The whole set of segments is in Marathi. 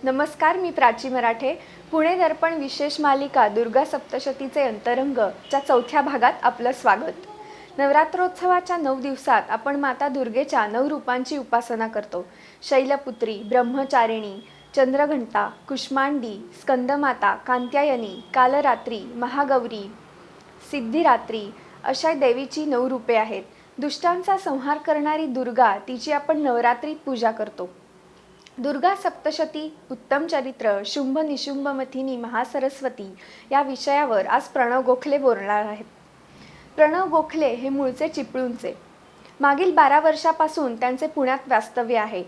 नमस्कार, मी प्राची मराठे. पुणे दर्पण विशेष मालिका दुर्गा सप्तशतीचे अंतरंग च्या चौथ्या भागात आपलं स्वागत. नवरात्रोत्सवाच्या 9 दिवसात आपण माता दुर्गेच्या 9 रूपांची उपासना करतो. शैलपुत्री, ब्रह्मचारिणी, चंद्रघंटा, कुष्मांडी, स्कंदमाता, कांत्यायनी, कालरात्री, महागौरी, सिद्धिरात्री अशा देवीची 9 रूपे आहेत. दुष्टांचा संहार करणारी दुर्गा, तिची आपण नवरात्रीत पूजा करतो. दुर्गा सप्तशती, उत्तम चरित्र, शुंभ निशुंभ मथिनी, महासरस्वती या विषयावर आज प्रणव गोखले बोलणार आहेत. प्रणव गोखले हे मूळचे चिपळूणचे. मागील 12 वर्षापासून त्यांचे पुण्यात वास्तव्य आहे.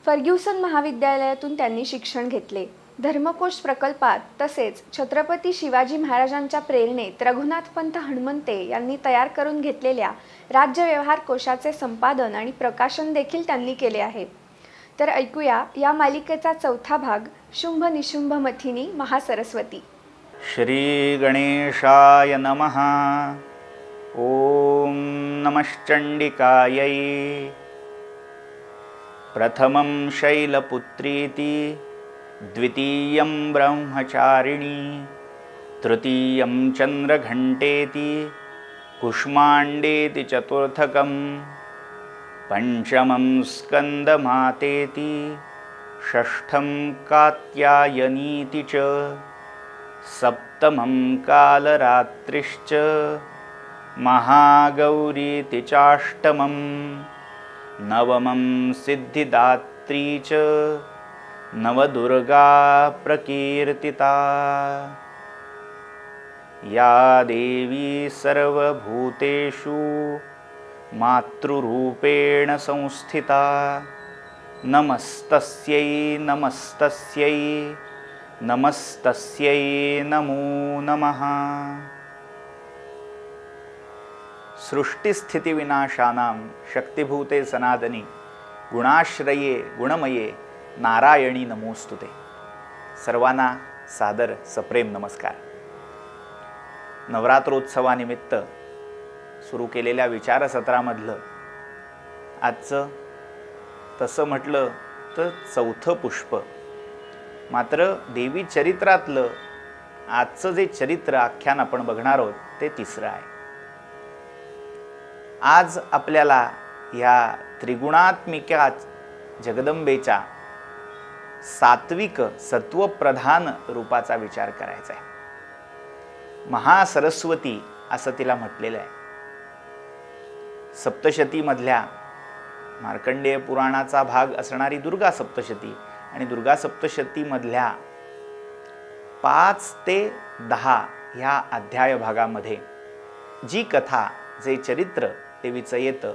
फर्ग्युसन महाविद्यालयातून त्यांनी शिक्षण घेतले. धर्मकोश प्रकल्पात तसेच छत्रपती शिवाजी महाराजांच्या प्रेरणेत रघुनाथपंत हनुमंते यांनी तयार करून घेतलेल्या राज्य व्यवहार कोशाचे संपादन आणि प्रकाशन देखील त्यांनी केले आहे. तर ऐकूया या मालिकेचा चौथा भाग, शुंभ निशुंभ मथिनी, महासरस्वती. श्री गणेशाय नमः. ओम नमश्चंडिकायै. प्रथमं शैलपुत्रीति, द्वितीयं ब्रह्मचारिणी, तृतीयं चंद्रघंटेति, कुष्मांडेति चतुर्थकम्, पंचमं स्कंदमातेति, षष्ठं कात्यायनीति च, सप्तमं कालरात्रिश्च, महागौरीति चाष्टमं, नवमं सिद्धिदात्री च, नवदुर्गा प्रकीर्तिता. या देवी सर्वभूतेषु मातृरूपेण संस्थिता. नमस्तस्यै नमस्तस्यै नमस्तस्यै नमो नमः. सृष्टिस्थितिविनाशानां शक्तिभूते सनातनी, गुणाश्रये गुणमये नारायणी नमोस्तुते. सर्वांना सादर सप्रेम नमस्कार. नवरात्रोत्सवानिमित्त सुरू केलेल्या विचारसत्रामधलं आजचं तसं म्हटलं तर चौथं पुष्प. मात्र देवी चरित्रातलं आजचं जे चरित्र आख्यान आपण बघणार आहोत ते तिसरं आहे. आज आपल्याला या त्रिगुणात्मिका जगदंबेच्या सात्विक सत्वप्रधान रूपाचा विचार करायचा आहे. महासरस्वती असं तिला म्हटलेलं आहे. सप्तशतीमधल्या मार्कंडेय पुराणाचा भाग असणारी दुर्गा सप्तशती आणि दुर्गा सप्तशतीमधल्या 5 ते 10 ह्या अध्याय भागामध्ये जी कथा, जे चरित्र देवीचं येतं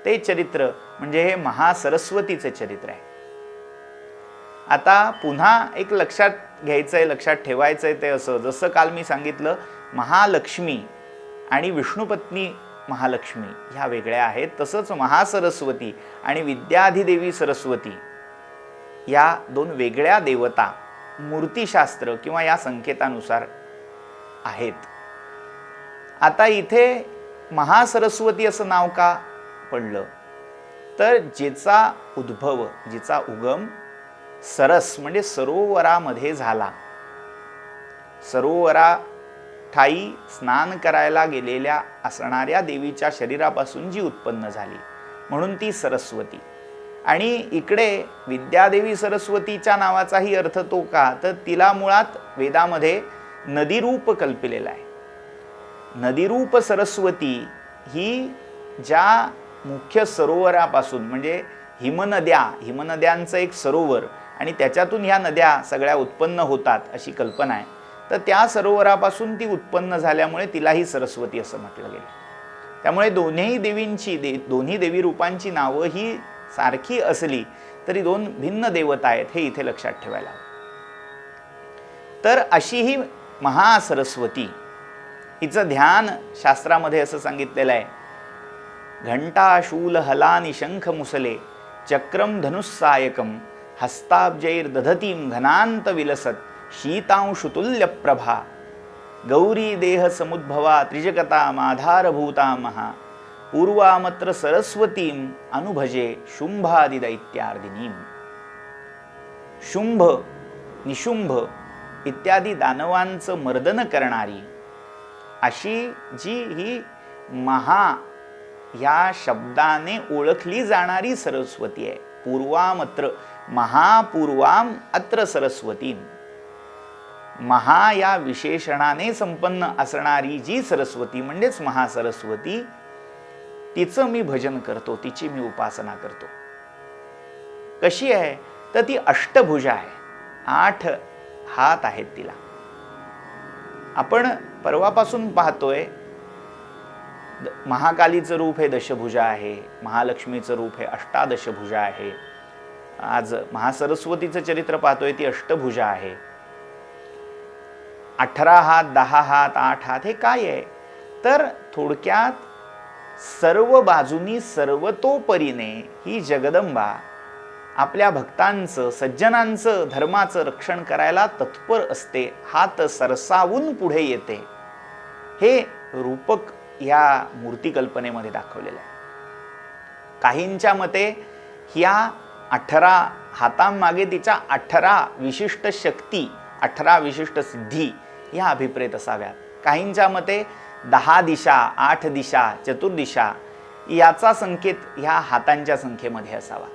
ते चरित्र म्हणजे हे महासरस्वतीचे चरित्र आहे. आता पुन्हा एक लक्षात घ्यायचंय, लक्षात ठेवायचंय ते असं, जसं काल मी सांगितलं महालक्ष्मी आणि विष्णुपत्नी महालक्ष्मी ह्या वेगळ्या आहेत, तसंच महासरस्वती आणि विद्याधिदेवी सरस्वती या 2 वेगळ्या देवता मूर्तिशास्त्र किंवा या संकेतानुसार आहेत. आता इथे महासरस्वती असं नाव का पडलं तर जिचा उद्भव, जिचा उगम सरस म्हणजे सरोवरामध्ये झाला. सरोवरा ठाई स्नान करायला गेलेल्या असणाऱ्या देवीच्या शरीरापासून जी उत्पन्न झाली म्हणून ती सरस्वती. आणि इकडे विद्यादेवी सरस्वतीच्या नावाचाही अर्थ तो का तर तिला मुळात वेदामध्ये नदीरूप कल्पिलेला आहे. नदीरूप सरस्वती ही ज्या मुख्य सरोवरापासून म्हणजे हिमनद्यांचं एक सरोवर आणि त्याच्यातून ह्या नद्या सगळ्या उत्पन्न होतात अशी कल्पना आहे. तर त्या सरोवरापासून ती उत्पन्न झाल्यामुळे तिलाही सरस्वती असं म्हटलं गेलं. त्यामुळे दोन्ही देवी रूपांची नावं ही सारखी असली तरी 2 भिन्न देवता आहेत हे इथे लक्षात ठेवायला हवं. तर अशी ही महासरस्वती, हिचं ध्यान शास्त्रामध्ये असं सांगितलेलं आहे, घंटा शूल हलानि शंख मुसले चक्रम धनुस्सायकम हस्ताब्जैर्दधतीं घनांत विलसत शीतांशुतुल्य प्रभा गौरी देह समुद्भवा त्रिजगता माधारभूता महा पूर्वामत्र सरस्वतीं अनुभजे शुंभादि दैत्यार्दिनीं. शुंभ निशुंभ इत्यादी दानवांचं मर्दन करणारी अशी जी ही महा या शब्दाने ओळखली जाणारी सरस्वती आहे. पूर्वामत्र महापूर्वाम अत्र सरस्वती. महा या विशेषणाने संपन्न असणारी जी सरस्वती म्हणजेच महासरस्वती, तिचं मी भजन करतो, तिची मी उपासना करतो. कशी आहे तर ती अष्टभुजा आहे. 8 हात आहेत तिला. आपण परवापासून पाहतोय महाकालीचं रूप हे दशभुजा आहे, महालक्ष्मीचं रूप हे अष्टादशभुजा आहे. आज महासरस्वतीचं चरित्र पाहतोय ती अष्टभुजा आहे. 18 हात, 10 हात, 8 हात हे काय आहे तर थोडक्यात सर्व बाजूनी सर्वतोपरीने ही जगदंबा आपल्या भक्तांचं, सज्जनांचं, धर्माचं रक्षण करायला तत्पर असते. हात सरसावून पुढे येते. हे रूपक या मूर्तिकल्पनेमध्ये दाखवलेलं आहे. काहींच्या मते ह्या 18 हातांमागे तिच्या 18 विशिष्ट शक्ती, 18 विशिष्ट सिद्धी ह्या अभिप्रेत असाव्यात. काहींच्या मते 10 दिशा, 8 दिशा, चतुर्दिशा याचा संकेत ह्या हातांच्या संख्येमध्ये असावा.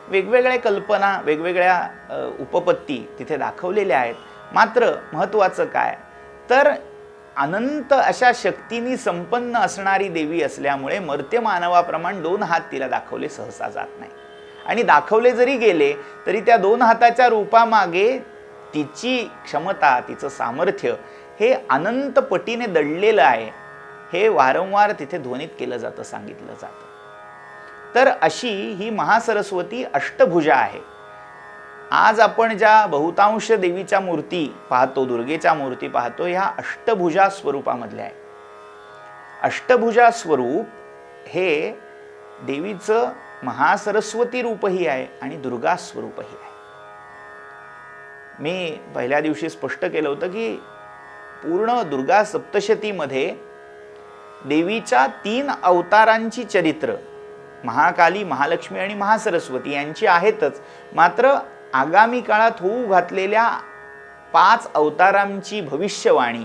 वेगवेगळ्या कल्पना, वेगवेगळ्या उपपत्ती तिथे दाखवलेल्या आहेत. मात्र महत्त्वाचं काय तर अनंत अशा शक्तींनी संपन्न असणारी देवी असल्यामुळे मर्त्य मानवाप्रमाणे 2 हात तिला दाखवले सहसा जात नाही. आणि दाखवले जरी गेले तरी त्या 2 हाताच्या रूपामागे तिची क्षमता, तिचं सामर्थ्य हे अनंत पटीने दडलेलं आहे. हे वारंवार तिथे ध्वनित केलं जातं, सांगितलं जातं. तर अशी ही महासरस्वती अष्टभुजा आहे. आज आपण ज्या बहुतांश देवीच्या मूर्ती पाहतो, दुर्गेच्या मूर्ती पाहतो, ह्या अष्टभुजा स्वरूपामधल्या आहे. अष्टभुजा स्वरूप हे देवीचं महासरस्वती रूपही आहे आणि दुर्गा स्वरूपही आहे. मी पहिल्या दिवशी स्पष्ट केलं होतं की पूर्ण दुर्गा सप्तशतीमध्ये देवीच्या 3 अवतारांची चरित्र, महाकाली, महालक्ष्मी आणि महासरस्वती यांची आहेतच. मात्र आगामी काळात होऊ घातलेल्या 5 अवतारांची भविष्यवाणी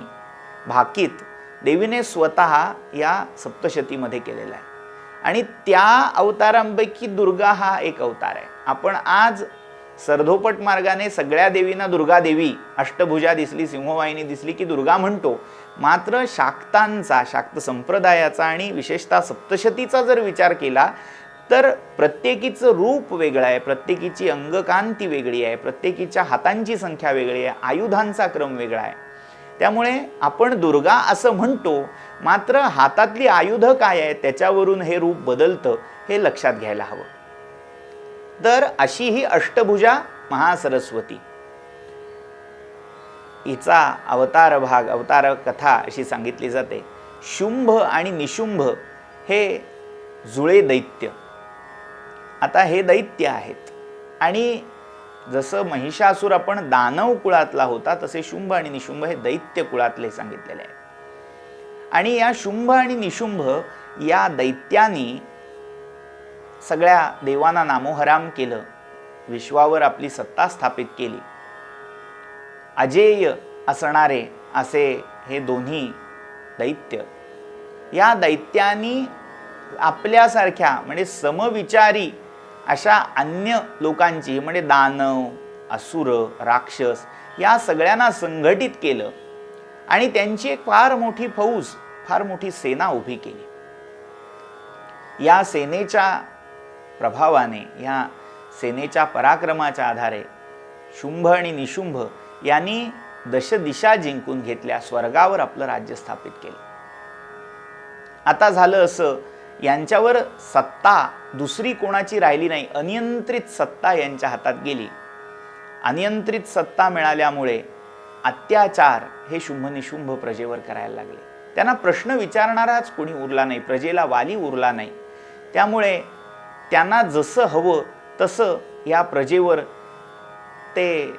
भाकीत देवीने स्वतः या सप्तशतीमध्ये केलेला आहे. आणि त्या अवतारांपैकी दुर्गा हा एक अवतार आहे. आपण आज सरधोपट मार्गाने सगळ्या देवींना दुर्गा देवी, अष्टभुजा दिसली, सिंहवाहिनी दिसली की दुर्गा म्हणतो. मात्र शाक्तांचा, शाक्त संप्रदायाचा आणि विशेषतः सप्तशतीचा जर विचार केला तर प्रत्येकीचं रूप वेगळं आहे, प्रत्येकीची अंगकांती वेगळी आहे, प्रत्येकीच्या हातांची संख्या वेगळी आहे, आयुधांचा क्रम वेगळा आहे. त्यामुळे आपण दुर्गा असं म्हणतो, मात्र हातातली आयुध काय आहे त्याच्यावरून हे रूप बदलतं, हे लक्षात घ्यायला हवं. तर अशी ही अष्टभुजा महासरस्वती, हिचा अवतार भाग, अवतार कथा अशी सांगितली जाते. शुंभ आणि निशुंभ हे जुळे दैत्य. आता हे दैत्य आहेत आणि जसं महिषासुर आपण दानव कुळातला होता, तसे शुंभ आणि निशुंभ हे दैत्य कुळातले सांगितलेले आहे. आणि या शुंभ आणि निशुंभ या दैत्यांनी सगळ्या देवांना नामोहराम केलं, विश्वावर आपली सत्ता स्थापित केली. अजेय असणारे असे हे दोन्ही दैत्य, या दैत्यांनी आपल्यासारख्या म्हणजे समविचारी अशा अन्य लोकांची म्हणजे दानव, असुर, राक्षस या सगळ्यांना संघटित केलं आणि त्यांची एक फार मोठी फौज, फार मोठी सेना उभी केली. या सेनेच्या प्रभावाने, या सेनेच्या पराक्रमाच्या आधारे शुंभ आणि निशुंभ यांनी दशदिशा जिंकून घेतल्या, स्वर्गावर आपलं राज्य स्थापित केलं. आता झालं असं, यांच्यावर सत्ता दुसरी कोणाची राहिली नाही, अनियंत्रित सत्ता यांच्या हातात गेली. अनियंत्रित सत्ता मिळाल्यामुळे अत्याचार हे शुंभ निशुंभ प्रजेवर करायला लागले. त्यांना प्रश्न विचारणाराच कोणी उरला नाही, प्रजेला वाली उरला नाही. त्यामुळे त्यांना जसं हवं तसं या प्रजेवर ते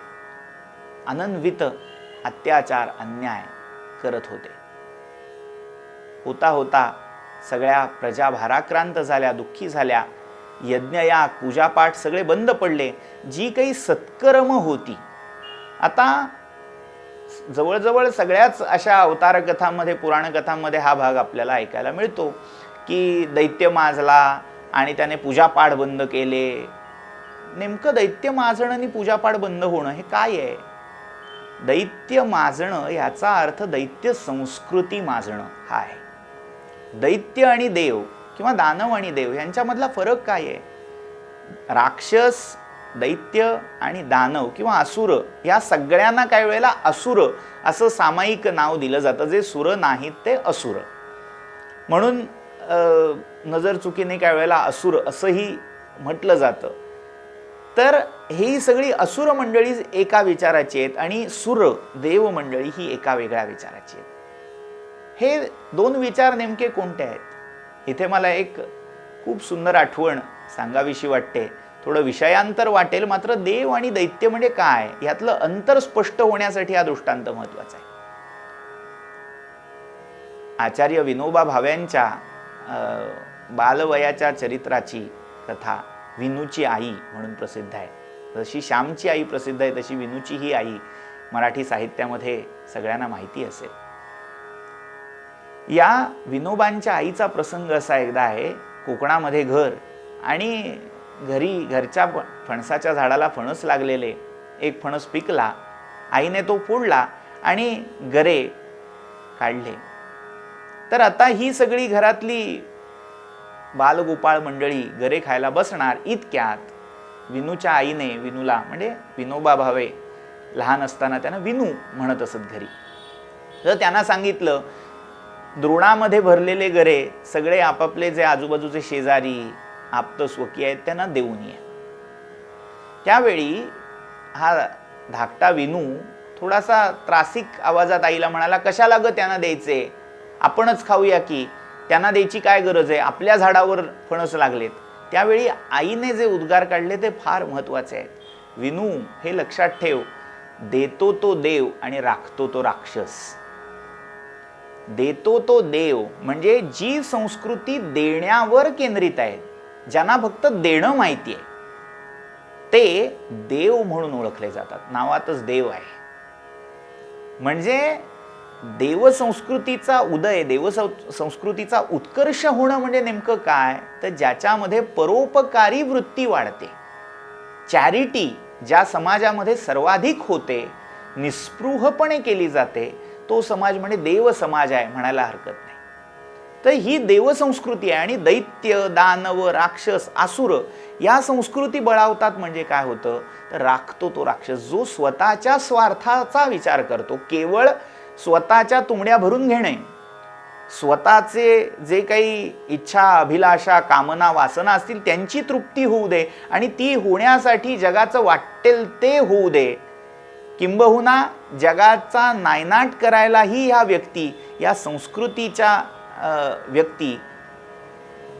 अनन्वित अत्याचार, अन्याय करत होते. होता होता सगळ्या प्रजा भाराक्रांत झाल्या, दुःखी झाल्या. यज्ञ याग पूजापाठ सगळे बंद पडले. जी काही सत्कर्म होती, आता जवळजवळ सगळ्याच अशा अवतार कथांमध्ये, पुराण कथांमध्ये हा भाग आपल्याला ऐकायला मिळतो की दैत्य माजला आणि त्याने पूजापाठ बंद केले. नेमकं दैत्य माजणं आणि पूजापाठ बंद होणं हे काय आहे? दैत्य माजणं याचा अर्थ दैत्य संस्कृती माजणं हा आहे. दैत्य आणि देव किंवा दानव आणि देव यांच्यामधला फरक काय आहे? राक्षस, दैत्य आणि दानव किंवा असुर या सगळ्यांना काही वेळेला असुर असं सामायिक नाव दिलं जातं. जे सुर नाहीत ते असुर म्हणून नजर चुकीने काही वेळेला असुर असंही म्हटलं जातं. तर ही सगळी असुर मंडळी एका विचाराची आहेत आणि सुर देव मंडळी ही एका वेगळ्या विचाराची आहेत. हे दोन विचार नेमके कोणते आहेत? इथे मला एक खूप सुंदर आठवण सांगावीशी वाटते. थोडं विषयांतर वाटेल, मात्र देव आणि दैत्य म्हणजे काय यातलं अंतर स्पष्ट होण्यासाठी हा दृष्टांत महत्वाचा आहे. आचार्य विनोबा भाव्यांच्या बालवयाच्या चरित्राची कथा विनूची आई म्हणून प्रसिद्ध आहे. जशी श्यामची आई प्रसिद्ध आहे तशी विनूची ही आई मराठी साहित्यामध्ये सगळ्यांना माहिती असेल. या विनोबांच्या आईचा प्रसंग असा एकदा आहे, कोकणामध्ये घर आणि घरच्या फणसाच्या झाडाला फणस लागलेले. एक फणस पिकला, आईने तो फोडला आणि गरे काढले. तर आता ही सगळी घरातली बालगोपाळ मंडळी गरे खायला बसणार. इतक्यात विनूच्या आईने विनूला, म्हणजे विनोबा भावे लहान असताना त्यांना विनू म्हणत असत घरी, तर त्यांना सांगितलं द्रोणामध्ये भरलेले गरे सगळे आपापले जे आजूबाजूचे शेजारी आप्त स्वकीय आहेत त्यांना देऊन ये. त्यावेळी हा धाकटा विनू थोडासा त्रासिक आवाजात आईला म्हणाला, कशाला ग त्यांना द्यायचे, आपणच खाऊया की, त्यांना द्यायची काय गरज आहे, आपल्या झाडावर फणस लागलेत. त्यावेळी आईने जे उद्गार काढले ते फार महत्वाचे आहेत. विनू, हे लक्षात ठेव, देतो तो देव आणि राखतो तो राक्षस. देतो तो देव म्हणजे जी संस्कृती देण्यावर केंद्रित आहे, ज्यांना फक्त देणं माहिती आहे, ते देव म्हणून ओळखले जातात. नावातच देव आहे. म्हणजे देवसंस्कृतीचा उदय, देवसंस्कृतीचा उत्कर्ष होणं म्हणजे नेमकं काय, तर ज्याच्यामध्ये परोपकारी वृत्ती वाढते. चॅरिटी ज्या समाजामध्ये सर्वाधिक होते, निस्पृहपणे केली जाते, तो समाज म्हणजे देव समाज आहे म्हणायला हरकत नाही. तर ही देवसंस्कृती आहे. आणि दैत्य, दानव, राक्षस, असुर या संस्कृती बळावतात म्हणजे काय होतं, तर राखतो तो राक्षस, जो स्वतःच्या स्वार्थाचा विचार करतो. केवळ स्वतःच्या तुंबड्या भरून घेणे, स्वतःचे जे काही इच्छा, अभिलाषा, कामना, वासना असतील त्यांची तृप्ती होऊ दे आणि ती होण्यासाठी जगाचं वाटेल ते होऊ दे, किंबहुना जगाचा नायनाट करायलाही ह्या व्यक्ती, या संस्कृतीच्या व्यक्ती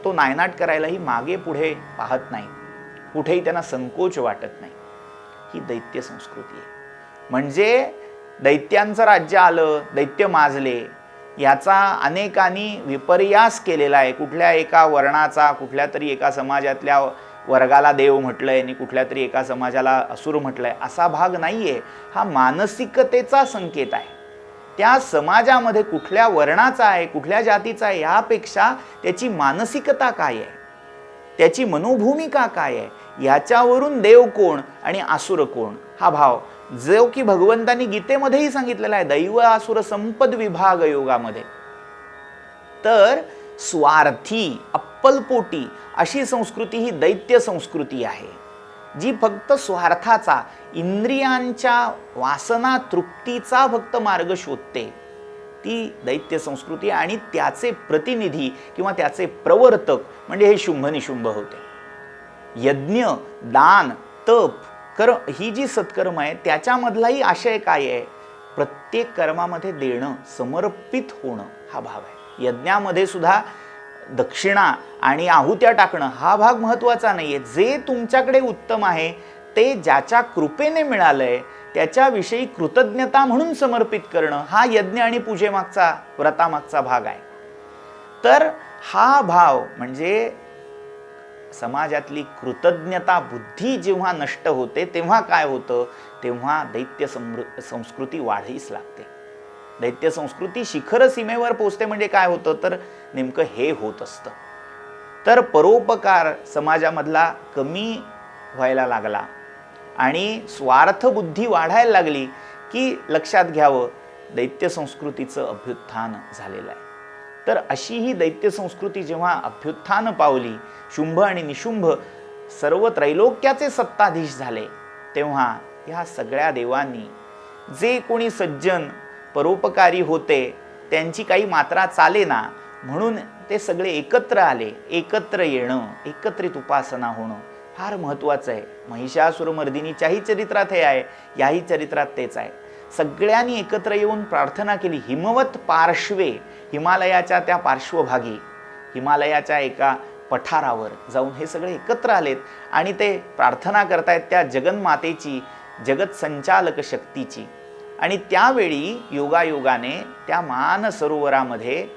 तो नायनाट करायलाही मागे पुढे पाहत नाही, कुठेही त्यांना संकोच वाटत नाही. ही दैत्य संस्कृती आहे. म्हणजे दैत्यांचं राज्य आलं, दैत्य माजले, याचा अनेकांनी विपर्यास केलेला आहे. कुठल्या एका वर्णाचा, कुठल्या तरी एका समाजातल्या वर्गाला देव म्हटलंय आणि कुठल्या तरी एका समाजाला असुर म्हटलंय, असा भाग नाहीये. हा मानसिकतेचा संकेत आहे. त्या समाजामध्ये कुठल्या वर्णाचा आहे, कुठल्या जातीचा आहे, यापेक्षा त्याची मानसिकता काय आहे, त्याची मनोभूमिका काय आहे, याच्यावरून देव कोण आणि असुर कोण हा भाव, जो की भगवंतांनी गीतेमध्येही सांगितलेला आहे, दैव असुर संपद विभाग योगामध्ये. तर स्वार्थी, अप्पलपोटी अशी संस्कृती ही दैत्य संस्कृती आहे, जी फक्त स्वार्थाचा, इंद्रियांच्या वासना तृप्तीचा फक्त मार्ग शोधते. ती दैत्य संस्कृती आणि त्याचे प्रतिनिधी किंवा त्याचे प्रवर्तक म्हणजे हे शुंभ निशुंभ होते. यज्ञ, दान, तप, कर्म ही जी सत्कर्म आहे त्याच्यामधलाही आशय काय आहे, प्रत्येक कर्मामध्ये देणं, समर्पित होणं हा भाव आहे. यज्ञामध्ये सुद्धा दक्षिणा आणि आहुत्या टाकणं हा भाग महत्वाचा नाहीये. जे तुमच्याकडे उत्तम आहे ते ज्याच्या कृपेने मिळालंय त्याच्याविषयी कृतज्ञता म्हणून समर्पित करणं हा यज्ञ आणि पूजेमागचा, व्रतामागचा भाग आहे. तर हा भाव म्हणजे समाजातली कृतज्ञता बुद्धी जेव्हा नष्ट होते तेव्हा काय होतं, तेव्हा दैत्य संस्कृती वाढीस लागते. दैत्य संस्कृती शिखर सीमेवर पोचते. म्हणजे काय होतं तर नेमकं हे होत असतं. तर परोपकार समाजामधला कमी व्हायला लागला आणि स्वार्थ बुद्धी वाढायला लागली की लक्षात घ्यावं दैत्य संस्कृतीचं अभ्युत्थान झालेलं आहे. तर अशी ही दैत्य संस्कृती जेव्हा अभ्युत्थान पावली, शुंभ आणि निशुंभ सर्व त्रैलोक्याचे सत्ताधीश झाले, तेव्हा ह्या सगळ्या देवांनी जे कोणी सज्जन परोपकारी होते त्यांची काही मात्रा चालेना म्हणून ते सगळे एकत्र आले. एकत्र येणं, एकत्रित उपासना होणं फार महत्त्वाचं आहे. महिषासुरमर्दिनीच्याही चरित्रात हे आहे, याही चरित्रात तेच आहे. सगळ्यांनी एकत्र येऊन प्रार्थना केली. हिमवत पार्श्वे, हिमालयाच्या त्या पार्श्वभागी, हिमालयाच्या एका पठारावर जाऊन हे सगळे एकत्र आलेत आणि ते प्रार्थना करतायत त्या जगन्मातेची, जगत संचालक शक्तीची. आणि त्यावेळी योगायोगाने त्या मानसरोवरामध्ये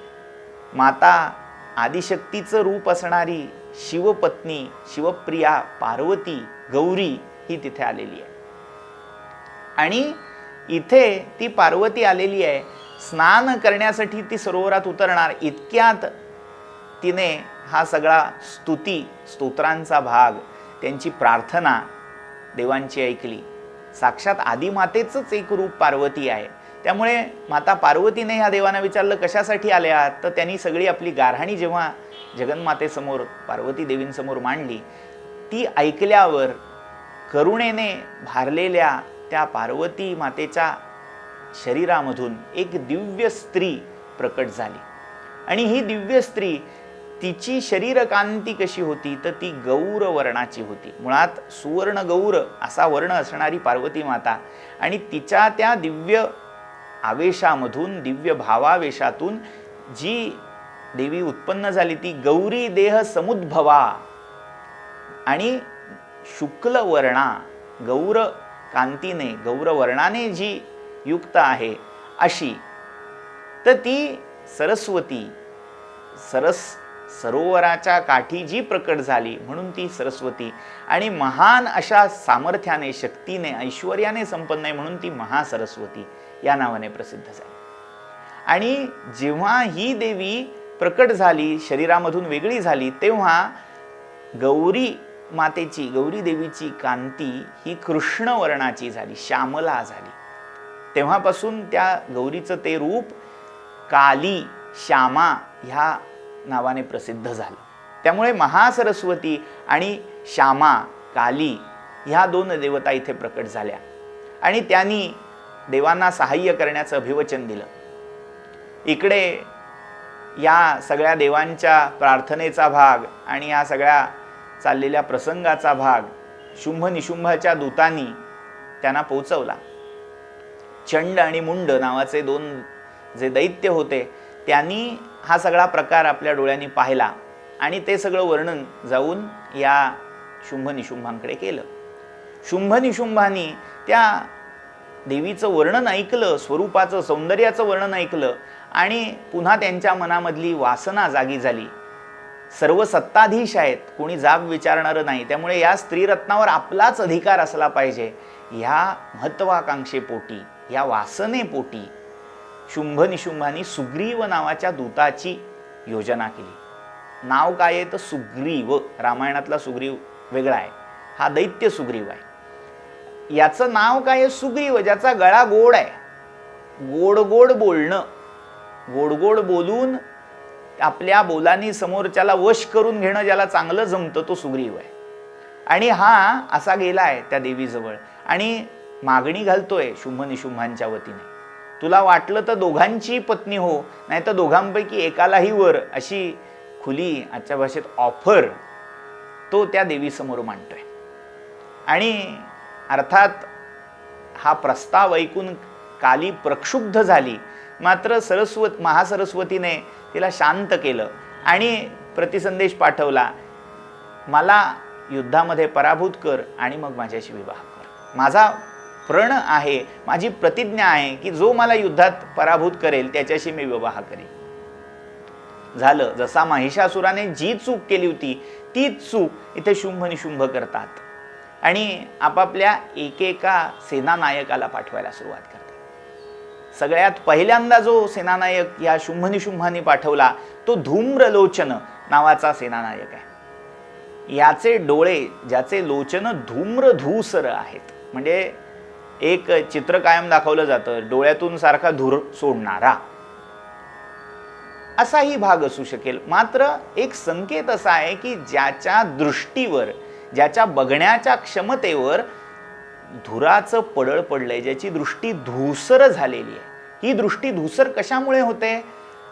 माता आदिशक्तीचं रूप असणारी शिवपत्नी, शिवप्रिया पार्वती, गौरी ही तिथे आलेली आहे. आणि इथे ती पार्वती आलेली आहे. स्नान करण्यासाठी ती सरोवरात उतरणार. इतक्यात तिने हा सगळा स्तोत्रांचा भाग, त्यांची प्रार्थना देवांची ऐकली. साक्षात आदिमातेचंच एक रूप पार्वती आहे. त्यामुळे माता पार्वतीने ह्या देवांना विचारलं कशासाठी आल्या, तर त्यांनी सगळी आपली गाऱ्हाणी जेव्हा जगन्मातेसमोर, पार्वती देवींसमोर मांडली, ती ऐकल्यावर करुणेने भारलेल्या त्या पार्वती मातेच्या शरीरामधून एक दिव्य स्त्री प्रकट झाली. आणि ही दिव्य स्त्री, तिची शरीरकांती कशी होती तर ती गौर वर्णाची होती. मुळात सुवर्ण गौर असा वर्ण असणारी पार्वती माता, आणि तिच्या त्या दिव्य आवेशामधून, दिव्य भावावेशातून जी देवी उत्पन्न झाली ती गौरी देह समुद्भवा आणि शुक्ल वर्णा, गौर कांतीने, गौर वर्णाने जी युक्त आहे अशी. तर ती सरस्वती, सरोवराच्या काठी जी प्रकट झाली म्हणून ती सरस्वती. आणि महान अशा सामर्थ्याने, शक्तीने, ऐश्वर्याने संपन्न आहे म्हणून ती महासरस्वती या नावाने प्रसिद्ध झाली. आणि जेव्हा ही देवी प्रकट झाली, शरीरामधून वेगळी झाली, तेव्हा गौरी मातेची, गौरी देवीची कांती ही कृष्ण वर्णाची झाली, श्यामला झाली. तेव्हापासून त्या गौरीचं ते रूप काली, श्यामा ह्या नावाने प्रसिद्ध झालं. त्यामुळे महासरस्वती आणि श्यामा, काली ह्या दोन देवता इथे प्रकट झाल्या आणि त्यांनी देवांना सहाय्य करण्याचं अभिवचन दिलं. इकडे या सगळ्या देवांच्या प्रार्थनेचा भाग आणि या सगळ्या चाललेल्या प्रसंगाचा भाग शुंभ निशुंभाच्या दूतांनी त्यांना पोचवला. चंड आणि मुंड नावाचे दोन जे दैत्य होते त्यांनी हा सगळा प्रकार आपल्या डोळ्यांनी पाहिला आणि ते सगळं वर्णन जाऊन या शुंभ निशुंभांकडे केलं. शुंभ निशुंभांनी त्या देवीचं वर्णन ऐकलं, स्वरूपाचं, सौंदर्याचं वर्णन ऐकलं आणि पुन्हा त्यांच्या मनामधली वासना जागी झाली. सर्व सत्ताधीश आहेत, कोणी जाब विचारणारं नाही, त्यामुळे या स्त्रीरत्नावर आपलाच अधिकार असला पाहिजे, ह्या महत्वाकांक्षेपोटी, या वासनेपोटी शुंभ निशुंभांनी सुग्रीव नावाच्या दूताची योजना केली. नाव काय आहे तर सुग्रीव. रामायणातला सुग्रीव वेगळा आहे, हा दैत्य सुग्रीव आहे. याचं नाव काय आहे सुग्रीव, ज्याचा गळा गोड आहे. गोड गोड बोलणं, गोड गोड बोलून आपल्या बोलांनी समोरच्याला वश करून घेणं ज्याला चांगलं जमतं तो सुग्रीव आहे. आणि हा असा गेलाय त्या देवीजवळ आणि मागणी घालतोय शुंभ निशुंभांच्या वतीने, तुला वाटलं तर दोघांची पत्नी हो, नाही तर दोघांपैकी एकालाही वर, अशी खुली, आजच्या भाषेत ऑफर तो त्या देवीसमोर मांडतोय. आणि अर्थात हा प्रस्ताव ऐकून काली प्रक्षुब्ध झाली, मात्र महासरस्वतीने तिला शांत केलं आणि प्रतिसंदेश पाठवला, मला युद्धामध्ये पराभूत कर आणि मग माझ्याशी विवाह कर. माझा प्रण आहे, माझी प्रतिज्ञा आहे की जो मला युद्धात पराभूत करेल त्याच्याशी मी विवाह करेन. झालं. जसा महिषासुराने जी चूक केली होती तीच चूक इथे शुंभ निशुंभ करतात आणि आपापल्या एकेका सेनानायकाला पाठवायला सुरुवात करतात. सगळ्यात पहिल्यांदा जो सेनानायक या शुंभ निशुंभाने पाठवला तो धूम्रलोचन नावाचा सेनानायक आहे. याचे डोळे, ज्याचे लोचन धूम्रधूसर आहेत, म्हणजे एक चित्र कायम दाखवलं जातं, डोळ्यातून सारखा धूर सोडणारा असाही भाग असू शकेल. मात्र एक संकेत असा आहे की ज्याच्या दृष्टीवर, ज्याच्या बघण्याच्या क्षमतेवर धुराचं पडळ पडलंय, ज्याची दृष्टी धूसर झालेली आहे. ही दृष्टी धूसर कशामुळे होते?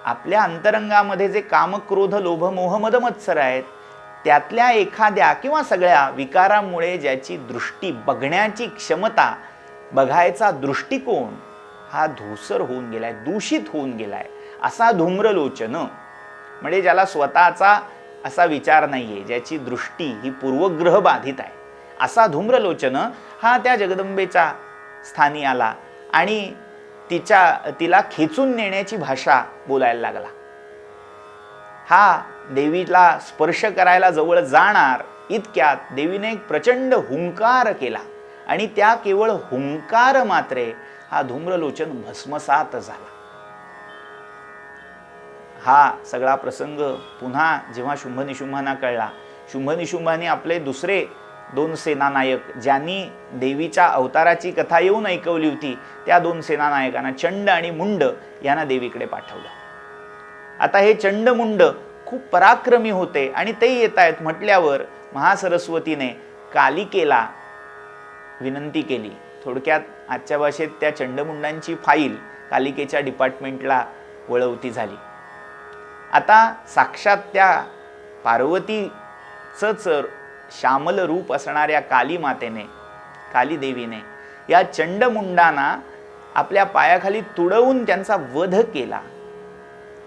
आपल्या अंतरंगामध्ये जे काम, क्रोध, लोभ, मोह, मद, मत्सर आहेत त्यातल्या एखाद्या किंवा सगळ्या विकारामुळे ज्याची दृष्टी, बघण्याची क्षमता, बघायचा दृष्टिकोन हा धूसर होऊन गेलाय, दूषित होऊन गेलाय. असा धूम्रलोचन म्हणजे ज्याला स्वतःचा असा विचार नाहीये, ज्याची दृष्टी ही पूर्वग्रह बाधित आहे, असा धूम्रलोचन हा त्या जगदंबेच्या स्थानी आला आणि तिला खेचून नेण्याची भाषा बोलायला लागला. हा देवीला स्पर्श करायला जवळ जाणार इतक्यात देवीने एक प्रचंड हुंकार केला आणि त्या केवळ हुंकार मात्रे हा धूम्रलोचन भस्मसात झाला. हा सगळा प्रसंग पुन्हा जेव्हा शुंभ निशुंभांना कळला, शुंभ निशुंभांनी आपले दुसरे 2 सेनानायक, ज्यांनी देवीच्या अवताराची कथा येऊन ऐकवली होती, त्या 2 सेनानायकांना चंड आणि मुंड यांना देवीकडे पाठवलं. आता हे चंड मुंड खूप पराक्रमी होते आणि ते येत आहेत म्हटल्यावर महासरस्वतीने कालिकेला विनंती केली. थोडक्यात आजच्या भाषेत त्या चंडमुंडांची फाईल कालिकेच्या डिपार्टमेंटला वळवती झाली. आता साक्षात त्या पार्वतीचंच श्यामल रूप असणाऱ्या काली मातेने, काली देवीने या चंडमुंडांना आपल्या पायाखाली तुडवून त्यांचा वध केला.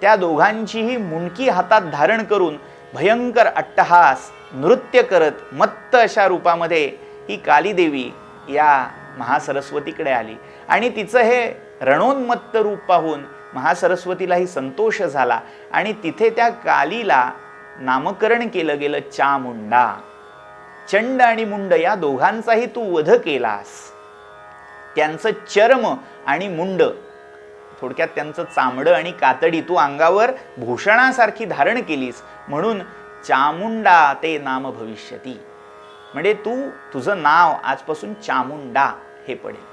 त्या दोघांचीही मुंडकी हातात धारण करून भयंकर अट्टहास नृत्य करत मत्त अशा रूपामध्ये ही काली देवी या महासरस्वतीकडे आली आणि तिचं हे रणोन्मत्त रूप पाहून महासरस्वतीलाही संतोष झाला आणि तिथे त्या कालीला नामकरण केलं गेलं चामुंडा. चंड आणि मुंड या दोघांचाही तू वध केलास. त्यांचं चर्म आणि मुंड, थोडक्यात त्यांचं चामडं आणि कातडी तू अंगावर भूषणासारखी धारण केलीस, म्हणून चामुंडा ते नाम भविष्यती, म्हणजे तुझं नाव आजपासून चामुंडा हे पडेल.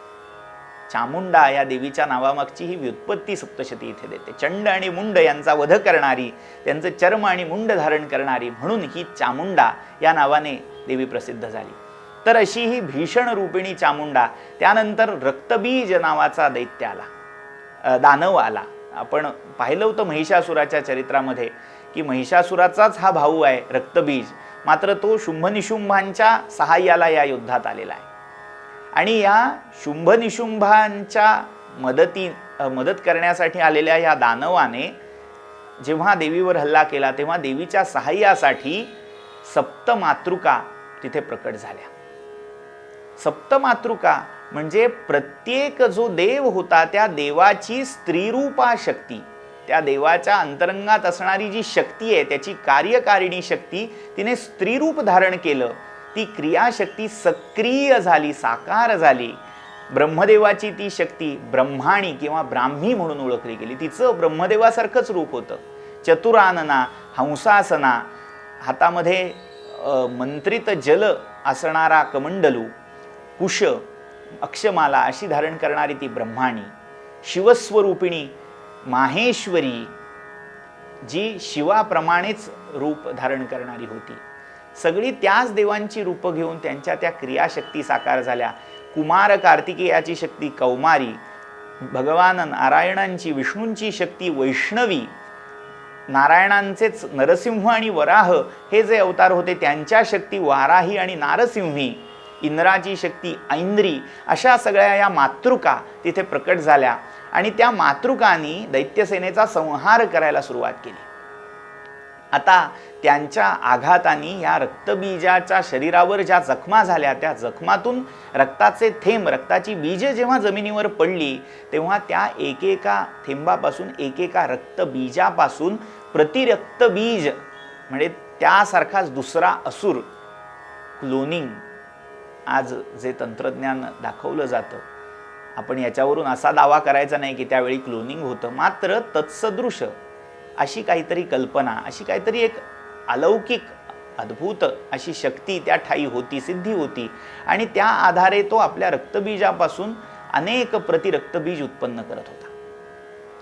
चामुंडा या देवीच्या नावामागची ही व्युत्पत्ती सप्तशती इथे देते. चंड आणि मुंड यांचा वध करणारी, त्यांचं चर्म आणि मुंड धारण करणारी, म्हणून ही चामुंडा या नावाने देवी प्रसिद्ध झाली. तर अशी ही भीषण रूपिणी चामुंडा. त्यानंतर रक्तबीज नावाचा दैत्य आला, दानव आला. आपण पाहिलं होतं महिषासुराच्या चरित्रामध्ये की महिषासुराचाच हा भाऊ आहे रक्तबीज, मात्र तो शुंभ निशुंभांच्या सहाय्याला या युद्धात आलेला आहे. आणि या शुंभ निशुंभांच्या मदत करण्यासाठी आलेल्या या दानवाने जेव्हा देवीवर हल्ला केला तेव्हा देवीच्या सहाय्यासाठी सप्तमातृका तिथे प्रकट झाल्या. सप्तमातृका म्हणजे प्रत्येक जो देव होता त्या देवाची स्त्रीरूपा शक्ती, त्या देवाच्या अंतरंगात असणारी जी शक्ती आहे त्याची कार्यकारिणी शक्ती तिने स्त्रीरूप धारण केलं. ती क्रियाशक्ती सक्रिय झाली, साकार झाली. ब्रह्मदेवाची ती शक्ती ब्रह्माणी किंवा ब्राह्मी म्हणून ओळखली गेली. तिचं ब्रह्मदेवासारखंच रूप होतं. चतुरानना, हंसासना, हातामध्ये मंत्रित जल असणारा कमंडलू, कुश, अक्षमाला अशी धारण करणारी ती ब्रह्माणी. शिवस्वरूपिणी माहेश्वरी, जी शिवाप्रमाणेच रूप धारण करणारी होती. सगळी त्याच देवांची रूपं घेऊन त्यांच्या त्या क्रियाशक्ती साकार झाल्या. कुमार कार्तिकेयाची शक्ती कौमारी, भगवान नारायणांची, विष्णूंची शक्ती वैष्णवी, नारायणांचेच नरसिंह आणि वराह हे जे अवतार होते त्यांच्या शक्ती वाराही आणि नारसिंही, इंद्राची शक्ती ऐंद्री, अशा सगळ्या या मातृका तिथे प्रकट झाल्या आणि त्या मातृकांनी दैत्यसेनेचा संहार करायला सुरुवात केली. आता त्यांच्या आघाताने या रक्तबीजाच्या शरीरावर ज्या जखमा झाल्या, त्या जखमातून रक्ताचे थेंब, रक्ताची बीज जेव्हा जमिनीवर पडली, तेव्हा त्या एकेका थेंबापासून, एकेका रक्तबीजापासून प्रतिरक्तबीज म्हणजे त्यासारखाच दुसरा असुर, क्लोनिंग, आज जे तंत्रज्ञान दाखवलं जातं, आपण याच्यावरून असा दावा करायचा नाही की त्यावेळी क्लोनिंग होतं, मात्र तत्सदृश अशी काहीतरी कल्पना, अशी काहीतरी एक अलौकिक अद्भुत अशी शक्ती त्या ठाई होती, सिद्धी होती, आणि त्या आधारे तो आपल्या रक्तबीजापासून अनेक प्रतिरक्तबीज उत्पन्न करत होता.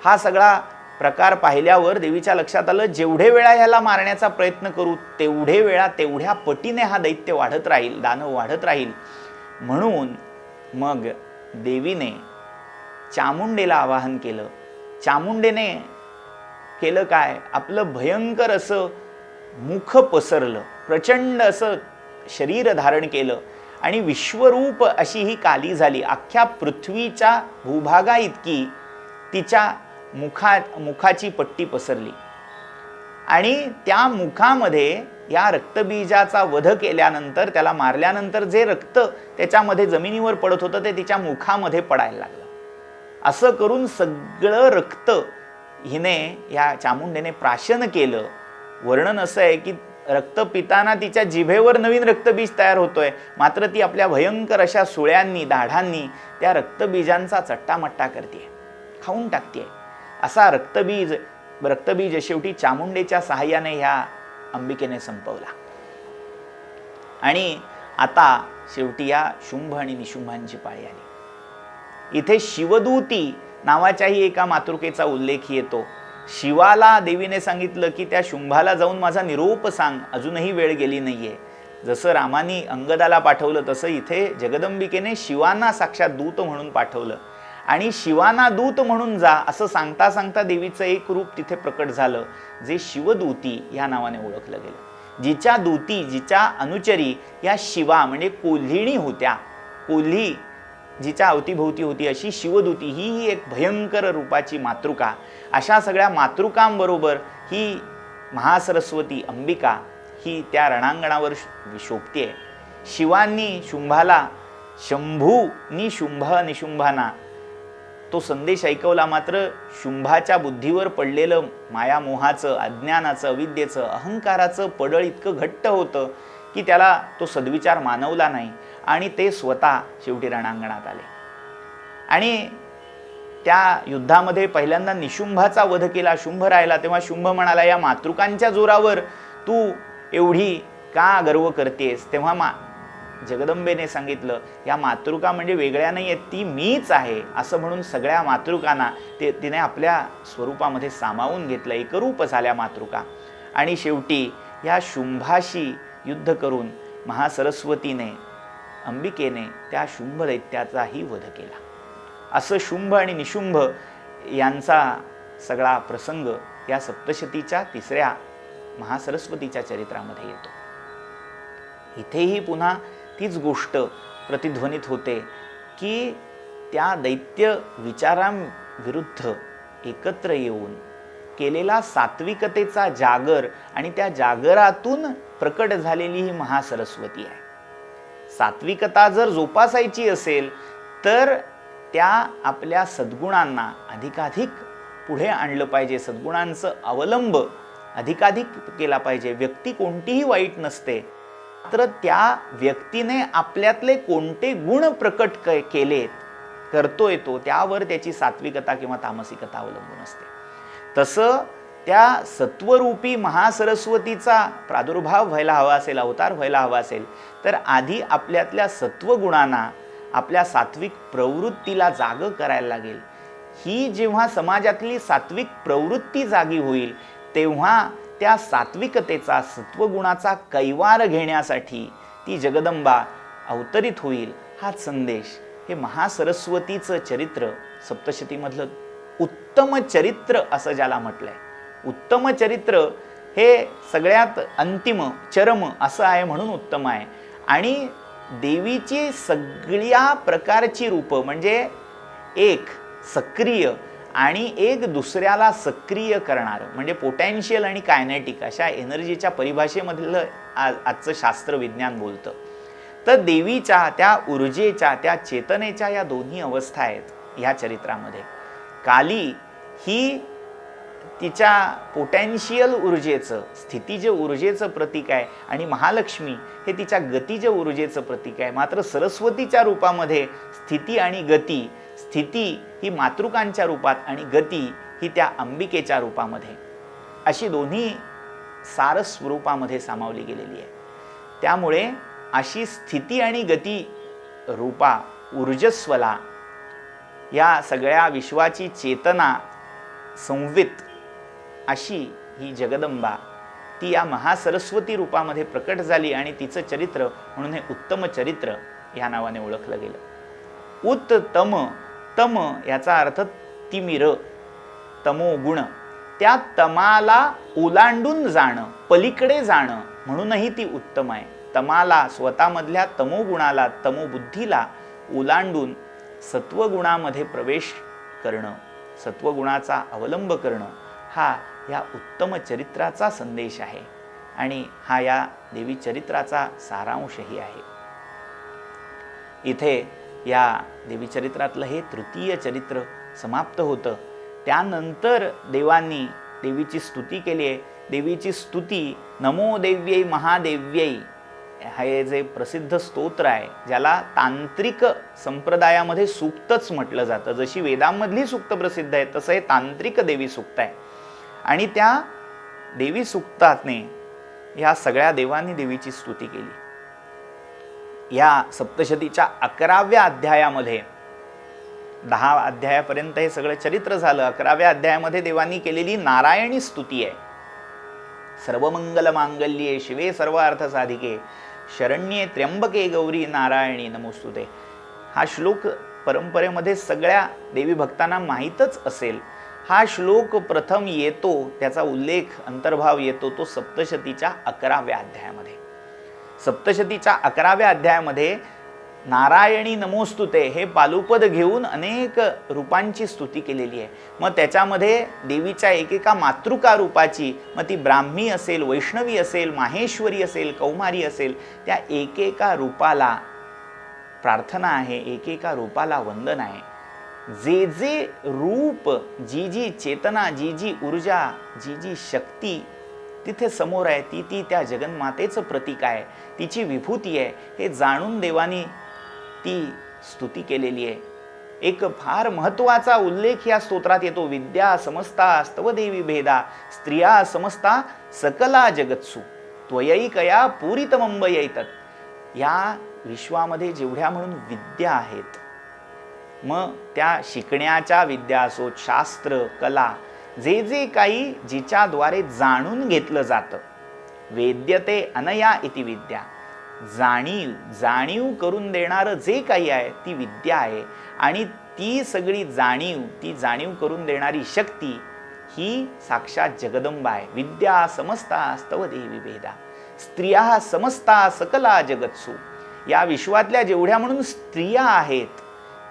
हा सगळा प्रकार पाहिल्यावर देवीच्या लक्षात आलं, जेवढे वेळा ह्याला मारण्याचा प्रयत्न करू तेवढे वेळा, तेवढ्या पटीने हा दैत्य वाढत राहील, दानव वाढत राहील. म्हणून मग देवीने चामुंडेला आवाहन केलं. चामुंडेने केलं काय, आपलं भयंकर असं मुख पसरलं, प्रचंड असं शरीर धारण केलं आणि विश्वरूप अशी ही काली झाली. अख्ख्या पृथ्वीच्या भूभागा इतकी तिच्या मुखाची पट्टी पसरली आणि त्या मुखामध्ये या रक्तबीजाचा वध केल्यानंतर, त्याला मारल्यानंतर जे रक्त त्याच्यामध्ये जमिनीवर पडत होतं ते तिच्या मुखामध्ये पडायला लागलं. असं करून सगळं रक्त हिने, या चामुंडेने प्राशन केलं. वर्णन असं आहे की रक्त पिताना तिच्या जिभेवर नवीन रक्तबीज तयार होतोय, मात्र ती आपल्या भयंकर अशा सुळ्यांनी, दाढांनी त्या रक्तबीजांचा चट्टामट्टा करते, खाऊन टाकते. असा रक्तबीज शेवटी चामुंडेच्या सहाय्याने ह्या अंबिकेने संपवला. आणि आता शेवटी या शुंभ आणि निशुंभांची पाळी आली. इथे शिवदूती नावाच्याही एका मातृकेचा उल्लेख येतो. शिवाला देवीने सांगितलं की त्या शुंभाला जाऊन माझा निरोप सांग, अजूनही वेळ गेली नाहीये. जसं रामानी अंगदाला पाठवलं, तसं इथे जगदंबिकेने शिवांना साक्षात दूत म्हणून पाठवलं. आणि शिवाना दूत म्हणून जा असं सांगता सांगता देवीचं एक रूप तिथे प्रकट झालं, जे शिवदूती या नावाने ओळखलं गेलं. जिच्या दूती, जिच्या अनुचरी या शिवा म्हणजे कोल्हिणी होत्या, कोल्ही जिच्या अवतीभोवती होती, अशी शिवदूती ही एक भयंकर रूपाची मातृका. अशा सगळ्या मातृकांबरोबर ही महासरस्वती अंबिका ही त्या रणांगणावर शोभतेय. शिवांनी शुंभाला शंभूनी शुंभ निशुंभाना तो संदेश ऐकवला, मात्र शुंभाच्या बुद्धीवर पडलेलं मायामोहाचं, अज्ञानाचं, अविद्येचं, अहंकाराचं पडळ इतकं घट्ट होतं की त्याला तो सद्विचार मानवला नाही आणि ते स्वतः शेवटी रणांगणात आले. आणि त्या युद्धामध्ये पहिल्यांदा निशुंभाचा वध केला, शुंभ राहिला. तेव्हा शुंभ म्हणाला, या मातृकांच्या जोरावर तू एवढी का गर्व करतेस? तेव्हा जगदंबेने सांगितलं, या मातृका म्हणजे वेगळ्या नाही आहेत, ती मीच आहे असं म्हणून सगळ्या मातृकांना तिने आपल्या स्वरूपामध्ये सामावून घेतलं, एकरूप झाल्या मातृका. आणि शेवटी या शुंभाशी युद्ध करून महासरस्वतीने, अंबिकेने त्या शुंभ दैत्याचाही वध केला. असं शुंभ आणि निशुंभ यांचा सगळा प्रसंग या सप्तशतीच्या तिसऱ्या महासरस्वतीच्या चरित्रामध्ये येतो. इथेही पुन्हा तीच गोष्ट प्रतिध्वनित होते की त्या दैत्य विचारांविरुद्ध एकत्र येऊन केलेला सात्विकतेचा जागर आणि त्या जागरातून प्रकट झालेली ही महासरस्वती आहे. सात्विकता जर जोपासायची असेल तर त्या आपल्या सद्गुणांना अधिकाधिक पुढे आणलं पाहिजे, सद्गुणांचं अवलंब अधिकाधिक केला पाहिजे. व्यक्ती कोणतीही वाईट नसते, मात्र त्या व्यक्तीने आपल्यातले कोणते गुण प्रकट केलेत, करतोय तो, त्यावर त्याची सात्विकता किंवा तामसिकता अवलंबून असते. तसं त्या सत्वरूपी महासरस्वतीचा प्रादुर्भाव व्हायला हवा असेल, अवतार व्हायला हवा असेल, तर आधी आपल्यातल्या सत्वगुणांना, आपल्या सात्विक प्रवृत्तीला जाग करायला लागेल. ही जेव्हा समाजातली सात्विक प्रवृत्ती जागी होईल, तेव्हा त्या सात्विकतेचा, सत्वगुणाचा कैवार घेण्यासाठी ती जगदंबा अवतरित होईल. हाच संदेश हे महासरस्वतीचं चरित्र, सप्तशतीमधलं उत्तम चरित्र असं ज्याला म्हटलंय. उत्तम चरित्र हे सगळ्यात अंतिम, चरम असं आहे म्हणून उत्तम आहे. आणि देवीची सगळ्या प्रकारची रूपं म्हणजे एक सक्रिय आणि एक दुसऱ्याला सक्रिय करणारं, म्हणजे पोटॅन्शियल आणि कायनेटिक अशा एनर्जीच्या परिभाषेमधलं आजचं शास्त्र विज्ञान बोलतं. तर देवीच्या त्या ऊर्जेच्या, त्या चेतनेच्या या दोन्ही अवस्था आहेत ह्या चरित्रामध्ये. काली ही तिच्या पोटॅन्शियल ऊर्जेचं, स्थितीज ऊर्जेचं प्रतीक आहे आणि महालक्ष्मी हे तिच्या गतिज ऊर्जेचं प्रतीक आहे. मात्र सरस्वतीच्या रूपामध्ये स्थिती आणि गती, स्थिती ही मातृकांच्या रूपात आणि गती ही त्या अंबिकेच्या रूपामध्ये, अशी दोन्ही सारस स्वरूपामध्ये सामावली गेलेली आहे. त्यामुळे अशी स्थिती आणि गती रूपा ऊर्जस्वला या सगळ्या विश्वाची चेतना संवित अशी ही जगदंबा, ती या महासरस्वती रूपामध्ये प्रकट झाली आणि तिचं चरित्र म्हणून हे उत्तम चरित्र या नावाने ओळखलं गेलं. उत्तम, तम याचा अर्थ तिमिर, तमो गुण, त्या तमाला ओलांडून जाणं, पलीकडे जाणं म्हणूनही ती उत्तम आहे. तमाला, स्वतःमधल्या तमोगुणाला, तमोबुद्धीला ओलांडून सत्वगुणामध्ये प्रवेश करणं, सत्वगुणाचा अवलंब करणं, हा या उत्तम चरित्राचा संदेश आहे आणि हा या देवी चरित्राचा सारांशही आहे. इथे या देवी चरित्रातलं हे तृतीय चरित्र समाप्त होतं. त्यानंतर देवांनी देवीची स्तुती केली आहे. देवीची स्तुती नमो देव्यै महादेव्यै हे जे प्रसिद्ध स्तोत्र आहे, ज्याला तांत्रिक संप्रदायामध्ये सूक्तच म्हटलं जातं. जशी वेदांमधली सूक्त प्रसिद्ध आहे तसं हे तांत्रिक देवी सूक्त आहे. आणि त्या देवी सूक्ताने या सगळ्या देवांनी देवीची स्तुती केली. या सप्तशतीच्या 11व्या अध्यायामध्ये, 10 अध्यायापर्यंत हे सगळं चरित्र झालं. 11व्या अध्यायामध्ये देवांनी केलेली नारायणी स्तुती आहे. सर्वमंगल मांगल्ये शिवे सर्व अर्थ साधिके शरण्ये त्र्यंबके गौरी नारायणी नमोस्तुते. हा श्लोक परंपरेमध्ये सगळ्या देवी भक्तांना माहीतच असेल. हा श्लोक प्रथम येतो, त्याचा उल्लेख, अंतर्भाव येतो तो सप्तशतीच्या 11व्या अध्यायामध्ये. सप्तशतीच्या 11व्या अध्यायामध्ये नारायणी नमोस्तुते हे पालुपद घेऊन अनेक रूपांची स्तुती केलेली आहे. मग त्याच्यामध्ये देवीच्या एकेका मातृका रूपाची, मग ती ब्राह्मी असेल, वैष्णवी असेल, माहेश्वरी असेल, कौमारी असेल, त्या एकेका रूपाला प्रार्थना आहे, एकेका रूपाला वंदन आहे. जे जे रूप, जी जी चेतना, जी जी ऊर्जा, जी जी शक्ती तिथे समोर आहे, ती ती त्या जगन्मातेचं प्रतीक आहे, तिची विभूती आहे, हे जाणून देवानी ती स्तुती केलेली आहे. एक फार महत्त्वाचा उल्लेख या स्तोत्रात येतो. विद्या समस्ता स्तव देवी भेदा स्त्रिया समस्ता सकला जगत्सु त्वयैकया पूरितमंबयैतत्. या विश्वामध्ये जेवढ्या म्हणून विद्या आहेत, मग त्या शिकण्याच्या विद्या असोत, शास्त्र, कला, जे जे काही जिच्याद्वारे जाणून घेतलं जातं, वेद्यते अनया इति विद्या, जाणीव करून देणारं जे काही आहे ती विद्या आहे. आणि ती सगळी जाणीव करून देणारी शक्ती ही साक्षात जगदंबा आहे. विद्या समस्ता स्तव देवी भेदा स्त्रिया समस्ता सकला जगत्सु. या विश्वातल्या जेवढ्या म्हणून स्त्रिया आहेत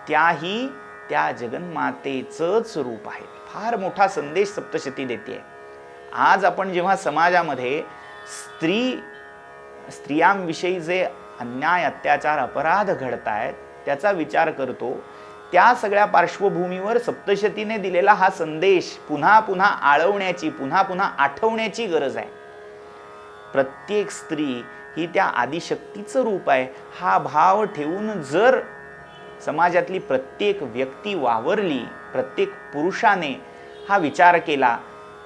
त्याही त्या जगन्मातेचंच रूप आहेत. फार मोठा संदेश सप्तशती देते. आज आपण जेव्हा समाजामध्ये स्त्रियांविषयी जे अन्याय, अत्याचार, अपराध घडत आहेत त्याचा विचार करतो, त्या सगळ्या पार्श्वभूमीवर सप्तशतीने दिलेला हा संदेश पुन्हा पुन्हा आळवण्याची, पुन्हा पुन्हा आठवण्याची गरज आहे. प्रत्येक स्त्री ही त्या आदिशक्तीचं रूप आहे. हा भाव ठेवून जर समाजातली प्रत्येक व्यक्ती वावरली, प्रत्येक पुरुषाने हा विचार केला,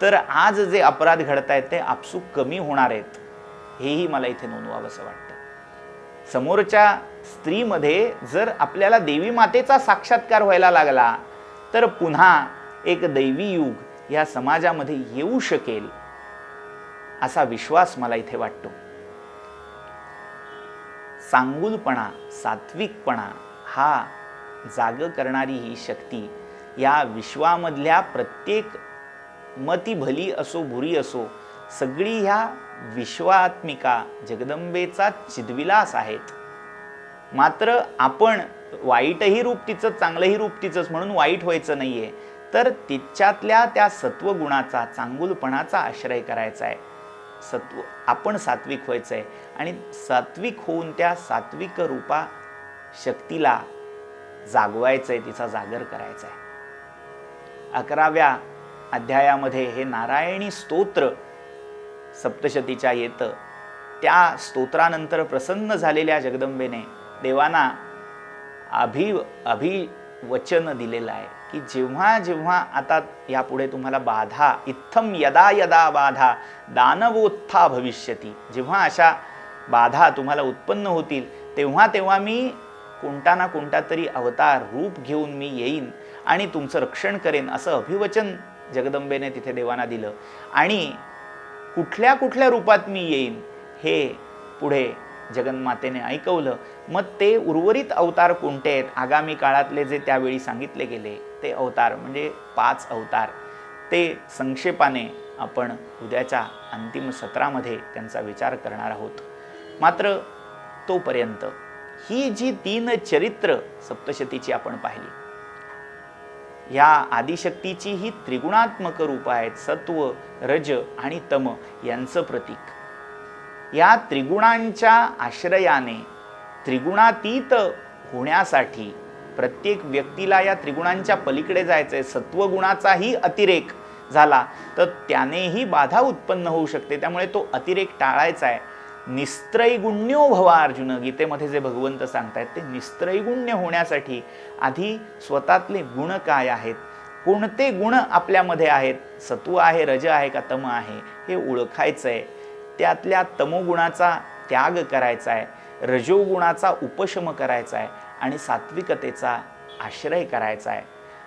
तर आज जे अपराध घडत आहेत ते आपसूक कमी होणार आहेत. हेही मला इथे नोंदवावंसं वाटतं. समोरच्या स्त्रीमध्ये जर आपल्याला देवी मातेचा साक्षात्कार व्हायला लागला तर पुन्हा एक दैवी युग या समाजामध्ये येऊ शकेल असा विश्वास मला इथे वाटतो. सांगुलपणा, सात्विकपणा हा जाग करणारी ही शक्ती या विश्वामधल्या प्रत्येक, मती भली असो बुरी असो, सगळी ह्या विश्वात्मिका जगदंबेचा चिदविलास आहेत. मात्र आपण वाईटही रूप तिचं, चांगलंही रूप तिचंच म्हणून वाईट व्हायचं नाहीये. तर तिच्यातल्या त्या सत्वगुणाचा, चांगुलपणाचा आश्रय करायचा आहे. सत्व आपण सात्विक व्हायचं आहे आणि सात्विक होऊन त्या सात्विक रूपा शक्तीला जागवायचं आहे, तिचा जागर करायचा आहे. 11व्या अध्यायामध्ये हे नारायणी स्तोत्र सप्तशतीच्या येतं. त्या स्तोत्रानंतर प्रसन्न झालेल्या जगदंबेने देवांना अभिवचन दिलेलं आहे की जेव्हा जेव्हा आता यापुढे तुम्हाला बाधा, इत्थम यदा यदा बाधा दानवोत्था भविष्यती, जेव्हा अशा बाधा तुम्हाला उत्पन्न होतील तेव्हा तेव्हा मी कोणता ना कोणता तरी अवतार रूप घेऊन मी येईन आणि तुमचं रक्षण करेन, असं अभिवचन जगदंबेने तिथे देवांना दिलं. आणि कुठल्या कुठल्या रूपात मी येईन हे पुढे जगन्मातेने ऐकवलं. मग ते उर्वरित अवतार कोणते आहेत, आगामी काळातले जे त्यावेळी सांगितले गेले ते अवतार म्हणजे 5 अवतार, ते संक्षेपाने आपण उद्याच्या अंतिम सत्रामध्ये त्यांचा विचार करणार आहोत. मात्र तोपर्यंत ही जी 3 चरित्र सप्तशतीची आपण पाहिली, या आदिशक्तीची ही त्रिगुणात्मक रूप आहेत, सत्व, रज आणि तम यांचं प्रतीक. या त्रिगुणांच्या आश्रयाने त्रिगुणातीत होण्यासाठी प्रत्येक व्यक्तीला या त्रिगुणांच्या पलीकडे जायचंय. सत्वगुणाचाही अतिरेक झाला तर त्यानेही बाधा उत्पन्न होऊ शकते, त्यामुळे तो अतिरेक टाळायचा आहे. निस्त्रैगुण्यो भव अर्जुन, गीतेमध्ये जे भगवंत सांगतायत ते निस्त्रैगुण्य होण्यासाठी आधी स्वतःतले गुण काय आहेत, कोणते गुण आपल्यामध्ये आहेत, सत्व आहे, रज आहे का तम आहे, हे ओळखायचं आहे. त्यातल्या तमोगुणाचा त्याग करायचा आहे, रजोगुणाचा उपशम करायचा आहे आणि सात्विकतेचा आश्रय करायचा आहे.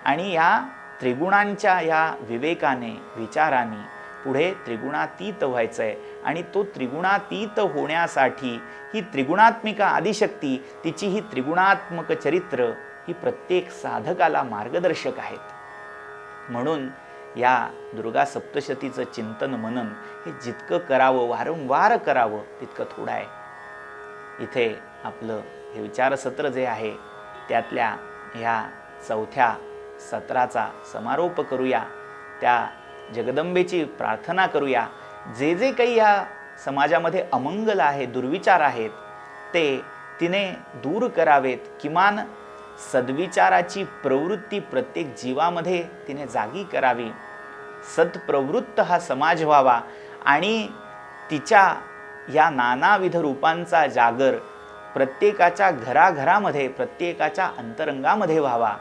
आणि या त्रिगुणांच्या या विवेकाने, विचाराने पुढे त्रिगुणातीत व्हायचं आहे. आणि तो त्रिगुणातीत होण्यासाठी ही त्रिगुणात्मिका आदिशक्ती, तिची ही त्रिगुणात्मक चरित्र ही प्रत्येक साधकाला मार्गदर्शक आहेत. म्हणून या दुर्गा सप्तशतीचं चिंतन मनन हे जितकं करावं, वारंवार करावं तितकं थोडं आहे. इथे आपलं हे विचारसत्र जे आहे त्यातल्या ह्या 4थ्या सत्राचा समारोप करूया. त्या जगदंबेची प्रार्थना करूया. जे जे काही या समाजामध्ये अमंगल आहे, दुर्विचार आहेत, ते तिने दूर करावेत. किमान सद्विचाराची प्रवृत्ती प्रत्येक जीवामध्ये तिने जागी करावी. सत्प्रवृत्त हा समाज व्हावा आणि तिच्या या नानाविध रूपांचा जागर प्रत्येकाच्या घराघरामध्ये, प्रत्येकाच्या अंतरंगामध्ये व्हावा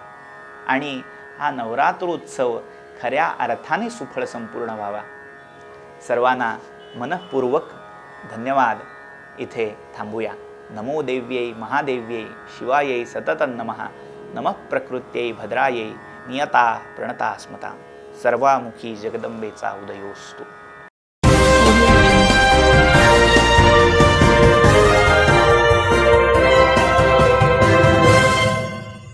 आणि हा नवरात्रोत्सव खऱ्या अर्थाने सुफळ संपूर्ण व्हावा. सर्वांना मनःपूर्वक धन्यवाद. इथे थांबूया. नमो देव्यै महादेव्यै शिवायै सततं नमः. नमः प्रकृत्यै भद्रायै नियता प्रणता स्मता. सर्वामुखी जगदंबेचा उदयोस्तु.